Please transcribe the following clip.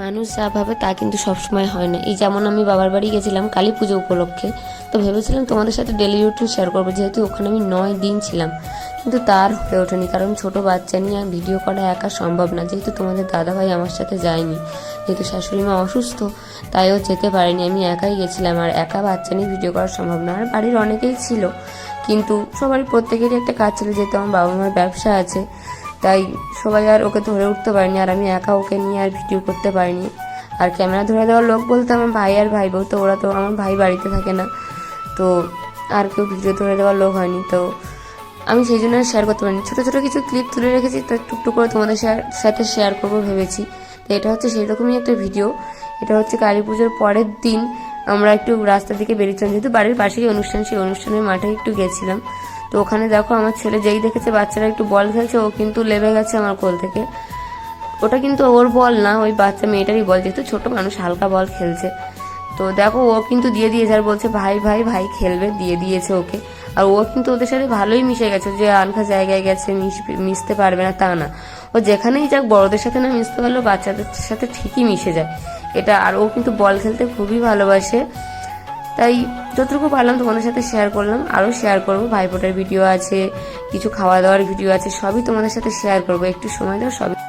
মানুষ যা ভাবে তা কিন্তু সবসময় হয় না। এই যেমন আমি বাবার বাড়ি গেছিলাম কালী পুজো উপলক্ষে, তো ভেবেছিলাম তোমাদের সাথে ডেলি রুটিন শেয়ার করবো, যেহেতু ওখানে আমি 9 দিন ছিলাম, কিন্তু তার হয়ে ওঠেনি, কারণ ছোট বাচ্চা নিয়ে ভিডিও করা একা সম্ভব না। যেহেতু তোমাদের দাদাভাই আমার সাথে যায়নি, যেহেতু শাশুড়ি মা অসুস্থ, তাইও যেতে পারিনি, আমি একাই গেছিলাম, আর একা বাচ্চা নিয়ে ভিডিও করা সম্ভব না। আর বাড়ির অনেকেই ছিল, কিন্তু সবারই প্রত্যেকেরই একটা কাজ ছিল, যেহেতু আমার বাবা মার ব্যবসা আছে, তাই সবাই আর ওকে ধরে উঠতে পারিনি, আর আমি একা ওকে নিয়ে আর ভিডিও করতে পারিনি। আর ক্যামেরা ধরে দেওয়ার লোক বলতে আমার ভাই আর ভাই বউ, তো ওরা তো, আমার ভাই বাড়িতে থাকে না, তো আর কেউ ভিডিও ধরে দেওয়ার লোক হয়নি, তো আমি সেই জন্য শেয়ার করতে পারিনি। ছোটো ছোটো কিছু ক্লিপ তুলে রেখেছি, তো টুকটুক করে তোমাদের সাথে শেয়ার করবো ভেবেছি। তো এটা হচ্ছে সেই রকমই একটা ভিডিও। এটা হচ্ছে কালী পুজোর পরের দিন আমরা একটু রাস্তার দিকে বেরিয়েছিলাম, যেহেতু বাড়ির পাশেই অনুষ্ঠান, সেই অনুষ্ঠানের মাঠে একটু গেছিলাম। তো ওখানে দেখো আমার ছেলে যেই দেখেছে বাচ্চারা একটু বল খেলছে, ও কিন্তু লেবে গেছে আমার কোল থেকে। ওটা কিন্তু ওর বল না, ওই বাচ্চা মেয়েটারই বল, যেহেতু ছোট মানুষ হালকা বল খেলছে। তো দেখো ও কিন্তু দিয়ে দিয়েছে, আর বলছে ভাই ভাই ভাই খেলবে, দিয়ে দিয়েছে ওকে। আর ও কিন্তু ওদের সাথে ভালোই মিশে গেছে, যে আনখা জায়গায় গেছে মিশতে পারবে না তা না, ও যেখানেই যাক বড়দের সাথে না মিশতে পারলেও বাচ্চাদের সাথে ঠিকই মিশে যায় এটা। আর ও কিন্তু বল খেলতে খুবই ভালোবাসে, তাই যতটুকু পারলাম তোমাদের সাথে শেয়ার করলাম। আরও শেয়ার করবো, ভাইফোঁটার ভিডিও আছে, কিছু খাওয়া দাওয়ার ভিডিও আছে, সবই তোমাদের সাথে শেয়ার করবো, একটু সময় দাও, সবই।